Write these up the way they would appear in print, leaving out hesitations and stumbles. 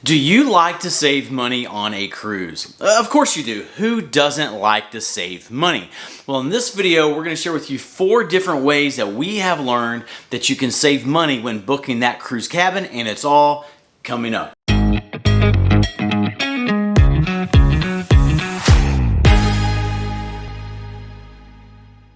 Do you like to save money on a cruise? Of course you do. Who doesn't like to save money? Well, in this video, we're going to share with you 4 different ways that we have learned that you can save money when booking that cruise cabin, and it's all coming up.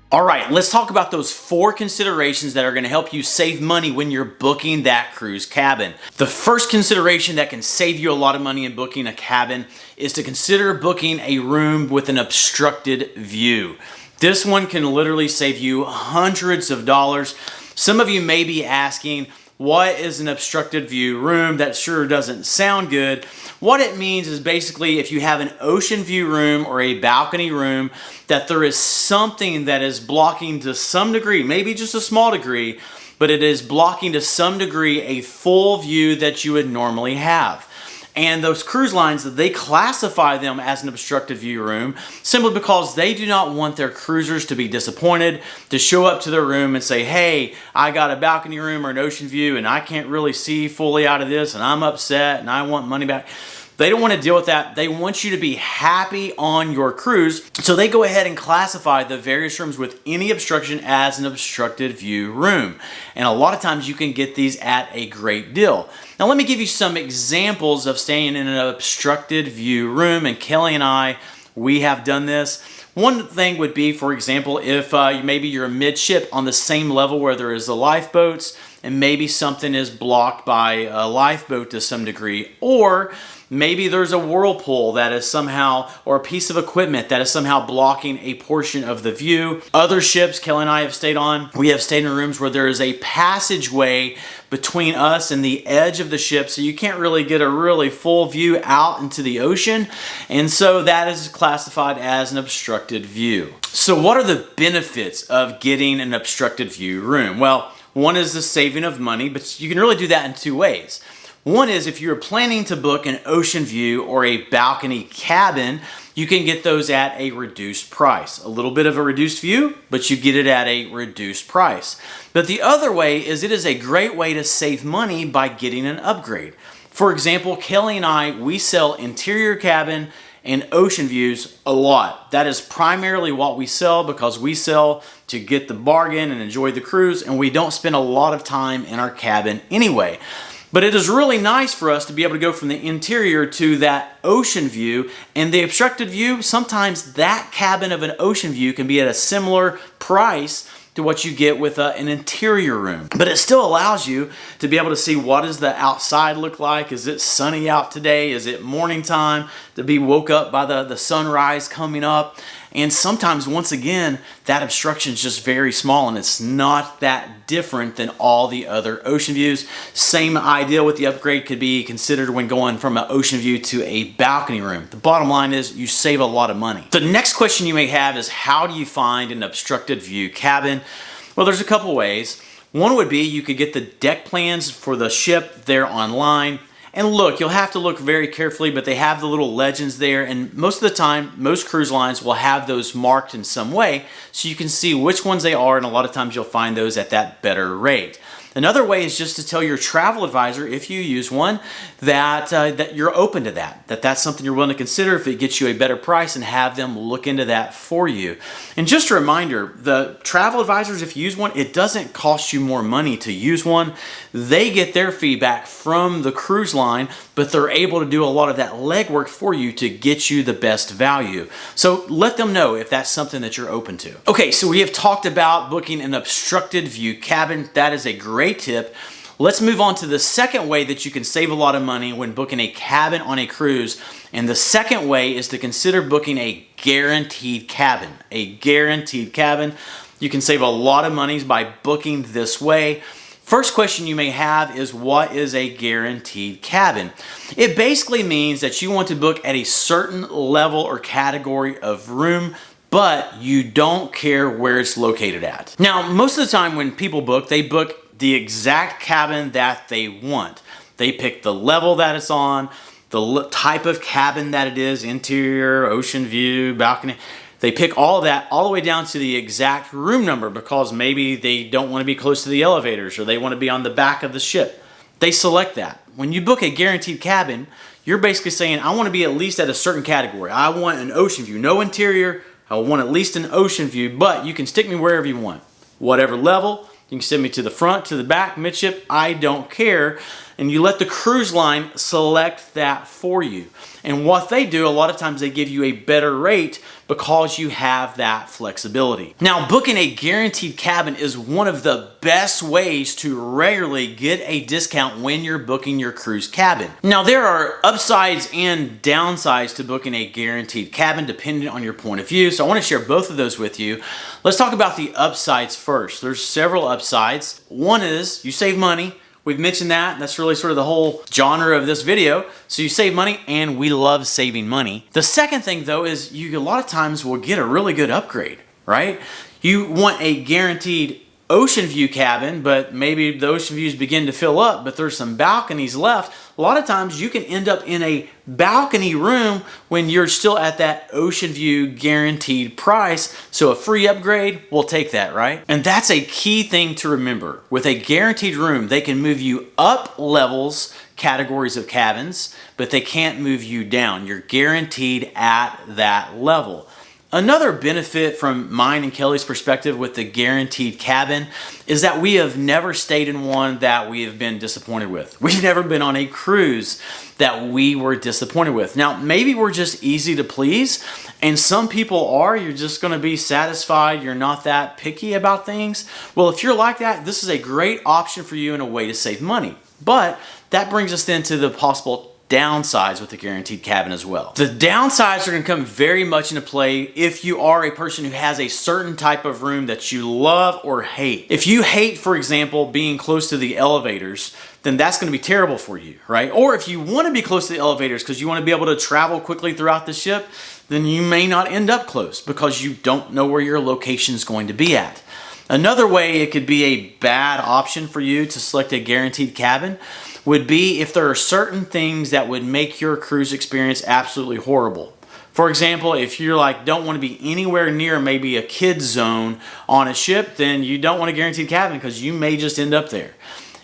All right, let's talk about those 4 considerations that are going to help you save money when you're booking that cruise cabin. The first consideration that can save you a lot of money in booking a cabin is to consider booking a room with an obstructed view. This one can literally save you hundreds of dollars. Some of you may be asking, what is an obstructed view room? That sure doesn't sound good. What it means is basically if you have an ocean view room or a balcony room, that there is something that is blocking to some degree, maybe just a small degree, but it is blocking to some degree a full view that you would normally have. And those cruise lines, they classify them as an obstructed view room simply because they do not want their cruisers to be disappointed, to show up to their room and say, hey, I got a balcony room or an ocean view and I can't really see fully out of this and I'm upset and I want money back. They don't want to deal with that. They want you to be happy on your cruise. So they go ahead and classify the various rooms with any obstruction as an obstructed view room. And a lot of times you can get these at a great deal. Now let me give you some examples of staying in an obstructed view room. And Kelly and I, we have done this. One thing would be, for example, if maybe you're midship on the same level where there is the lifeboats and maybe something is blocked by a lifeboat to some degree, or maybe there's a whirlpool that is somehow, or a piece of equipment that is somehow blocking a portion of the view. Other ships Kelly and I have stayed on, we have stayed in rooms where there is a passageway between us and the edge of the ship, so you can't really get a really full view out into the ocean, and so that is classified as an obstructed view. So what are the benefits of getting an obstructed view room? Well, one is the saving of money, but you can really do that in 2 ways. One is if you're planning to book an ocean view or a balcony cabin, you can get those at a reduced price. A little bit of a reduced view, but you get it at a reduced price. But the other way is it is a great way to save money by getting an upgrade. For example, Kelly and I, we sell interior cabin and ocean views a lot. That is primarily what we sell because we sell to get the bargain and enjoy the cruise, and we don't spend a lot of time in our cabin anyway. But it is really nice for us to be able to go from the interior to that ocean view, and the obstructed view, sometimes that cabin of an ocean view can be at a similar price to what you get with an interior room. But it still allows you to be able to see what does the outside look like. Is it sunny out today? Is it morning time? To be woke up by the sunrise coming up. And sometimes, once again, that obstruction is just very small and it's not that different than all the other ocean views. Same idea with the upgrade could be considered when going from an ocean view to a balcony room. The bottom line is you save a lot of money. The next question you may have is, how do you find an obstructed view cabin? Well, there's a couple ways. One would be you could get the deck plans for the ship there online. And look, you'll have to look very carefully, but they have the little legends there, and most of the time, most cruise lines will have those marked in some way, so you can see which ones they are, and a lot of times you'll find those at that better rate. Another way is just to tell your travel advisor, if you use one, that you're open to that. That's something you're willing to consider if it gets you a better price, and have them look into that for you. And just a reminder, the travel advisors, if you use one, it doesn't cost you more money to use one. They get their feedback from the cruise line, but they're able to do a lot of that legwork for you to get you the best value. So let them know if that's something that you're open to. Okay, so we have talked about booking an obstructed view cabin. That is a great tip. Let's move on to the second way that you can save a lot of money when booking a cabin on a cruise. And the second way is to consider booking a guaranteed cabin. A guaranteed cabin. You can save a lot of money by booking this way. First question you may have is, what is a guaranteed cabin? It basically means that you want to book at a certain level or category of room, but you don't care where it's located at. Now, most of the time when people book, they book the exact cabin that they want. They pick the level that it's on, the type of cabin that it is, interior, ocean view, balcony. They pick all of that all the way down to the exact room number because maybe they don't want to be close to the elevators or they want to be on the back of the ship. They select that. When you book a guaranteed cabin, you're basically saying, I want to be at least at a certain category. I want an ocean view, no interior. I want at least an ocean view, but you can stick me wherever you want. Whatever level, you can send me to the front, to the back, midship, I don't care. And you let the cruise line select that for you. And what they do, a lot of times they give you a better rate because you have that flexibility. Now, booking a guaranteed cabin is one of the best ways to regularly get a discount when you're booking your cruise cabin. Now, there are upsides and downsides to booking a guaranteed cabin depending on your point of view. So I want to share both of those with you. Let's talk about the upsides first. There's several upsides. One is you save money. We've mentioned that. That's really sort of the whole genre of this video. So you save money, and we love saving money. The second thing, though, is you a lot of times will get a really good upgrade, right? You want a guaranteed ocean view cabin, but maybe the ocean views begin to fill up, but there's some balconies left. A lot of times you can end up in a balcony room when you're still at that ocean view guaranteed price. So a free upgrade, we'll take that, right? And that's a key thing to remember. With a guaranteed room, they can move you up levels, categories of cabins, but they can't move you down. You're guaranteed at that level. Another benefit from mine and Kelly's perspective with the guaranteed cabin is that we have never stayed in one that we have been disappointed with. We've never been on a cruise that we were disappointed with. Now, maybe we're just easy to please, and some people are. You're just going to be satisfied. You're not that picky about things. Well, if you're like that, this is a great option for you and a way to save money. But that brings us then to the possible downsides with the guaranteed cabin as well. The downsides are going to come very much into play if you are a person who has a certain type of room that you love or hate. If you hate, for example, being close to the elevators, then that's going to be terrible for you, right? Or if you want to be close to the elevators because you want to be able to travel quickly throughout the ship, then you may not end up close because you don't know where your location is going to be at. Another way it could be a bad option for you to select a guaranteed cabin would be if there are certain things that would make your cruise experience absolutely horrible. For example, if you're like, don't want to be anywhere near maybe a kid's zone on a ship, then you don't want a guaranteed cabin because you may just end up there.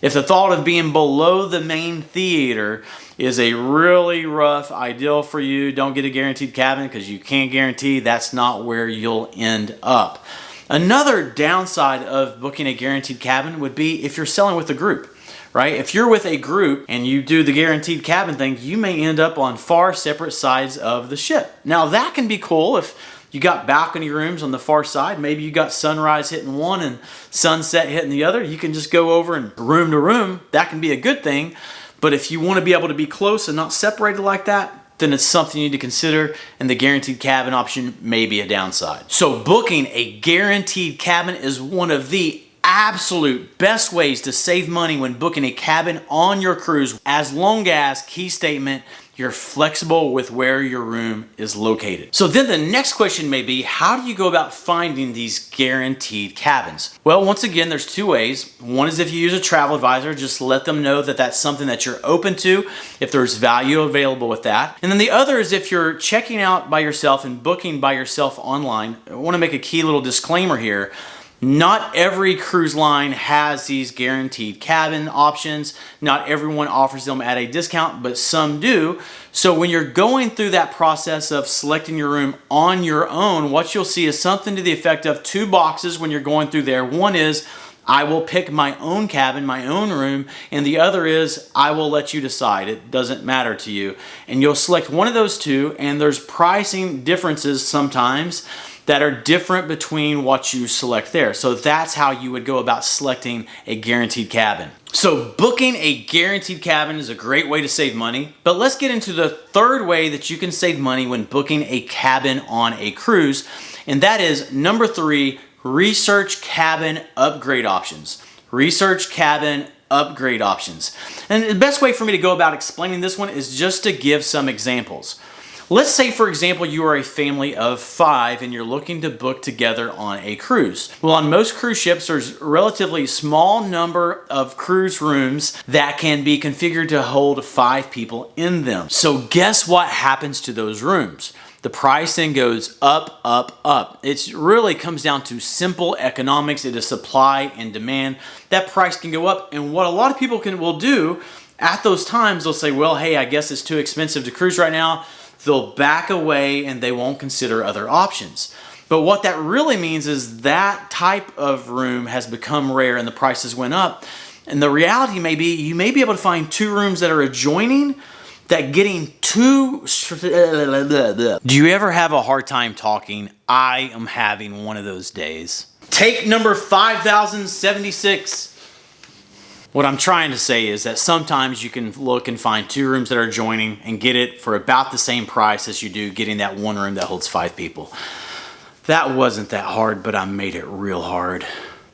If the thought of being below the main theater is a really rough ideal for you, don't get a guaranteed cabin because you can't guarantee that's not where you'll end up. Another downside of booking a guaranteed cabin would be if you're selling with a group. Right? If you're with a group and you do the guaranteed cabin thing, you may end up on far separate sides of the ship. Now that can be cool if you got balcony rooms on the far side. Maybe you got sunrise hitting one and sunset hitting the other. You can just go over and room to room. That can be a good thing. But if you want to be able to be close and not separated like that, then it's something you need to consider, and the guaranteed cabin option may be a downside. So booking a guaranteed cabin is one of the absolute best ways to save money when booking a cabin on your cruise, as long as, key statement, you're flexible with where your room is located. So then the next question may be, how do you go about finding these guaranteed cabins? Well, once again, there's two ways. One is if you use a travel advisor, just let them know that that's something that you're open to, if there's value available with that. And then the other is if you're checking out by yourself and booking by yourself online. I want to make a key little disclaimer here. Not every cruise line has these guaranteed cabin options. Not everyone offers them at a discount, but some do. So when you're going through that process of selecting your room on your own, what you'll see is something to the effect of two boxes when you're going through there. One is, I will pick my own cabin, my own room, and the other is, I will let you decide. It doesn't matter to you. And you'll select one of those two, and there's pricing differences sometimes that are different between what you select there. So that's how you would go about selecting a guaranteed cabin. So booking a guaranteed cabin is a great way to save money, but let's get into the third way that you can save money when booking a cabin on a cruise, and that is number 3, research cabin upgrade options. Research cabin upgrade options. And the best way for me to go about explaining this one is just to give some examples. Let's say, for example, you are a family of 5 and you're looking to book together on a cruise. Well, on most cruise ships, there's a relatively small number of cruise rooms that can be configured to hold 5 people in them. So guess what happens to those rooms? The price then goes up, up, up. It really comes down to simple economics. It is supply and demand. That price can go up, and what a lot of people will do At those times, they'll say, well, hey, I guess it's too expensive to cruise right now. They'll back away and they won't consider other options. But what that really means is that type of room has become rare and the prices went up. And the reality may be, you may be able to find 2 rooms that are adjoining, that getting too... Do you ever have a hard time talking? I am having one of those days. Take number 5076. What I'm trying to say is that sometimes you can look and find 2 rooms that are adjoining and get it for about the same price as you do getting that 1 room that holds 5 people. That wasn't that hard, but I made it real hard.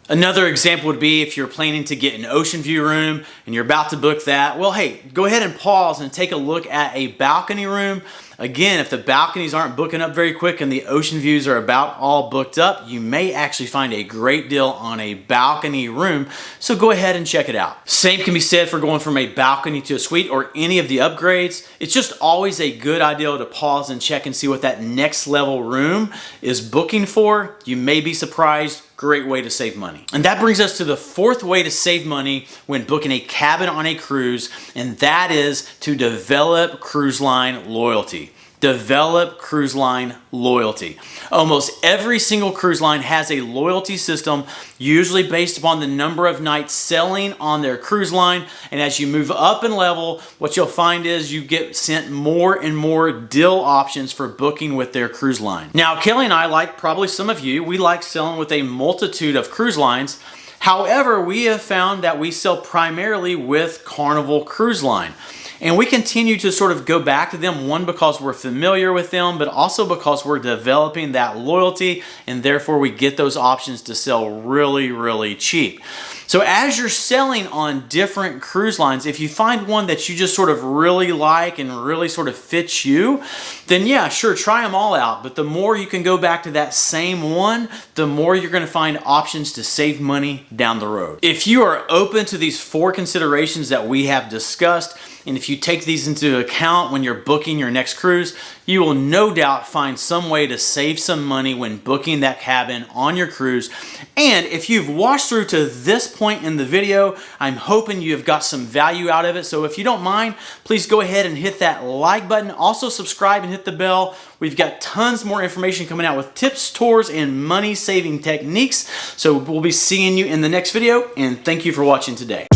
Another example would be if you're planning to get an ocean view room and you're about to book that. Well, hey, go ahead and pause and take a look at a balcony room. Again, if the balconies aren't booking up very quick and the ocean views are about all booked up, you may actually find a great deal on a balcony room. So go ahead and check it out. Same can be said for going from a balcony to a suite or any of the upgrades. It's just always a good idea to pause and check and see what that next level room is booking for. You may be surprised. Great way to save money. And that brings us to the 4th way to save money when booking a cabin on a cruise, and that is to develop cruise line loyalty. Develop cruise line loyalty. Almost every single cruise line has a loyalty system, usually based upon the number of nights sailing on their cruise line. And as you move up in level, what you'll find is you get sent more and more deal options for booking with their cruise line. Now, Kelly and I, like probably some of you, we like sailing with a multitude of cruise lines. However, we have found that we sail primarily with Carnival Cruise Line. And we continue to sort of go back to them, one, because we're familiar with them, but also because we're developing that loyalty, and therefore we get those options to sell really, really cheap. So as you're selling on different cruise lines, if you find one that you just sort of really like and really sort of fits you, then yeah, sure, try them all out. But the more you can go back to that same one, the more you're going to find options to save money down the road. If you are open to these 4 considerations that we have discussed, and if you take these into account when you're booking your next cruise, you will no doubt find some way to save some money when booking that cabin on your cruise. And if you've watched through to this point in the video, I'm hoping you have got some value out of it. So if you don't mind, please go ahead and hit that like button. Also subscribe and hit the bell. We've got tons more information coming out with tips, tours, and money saving techniques. So we'll be seeing you in the next video, and thank you for watching today.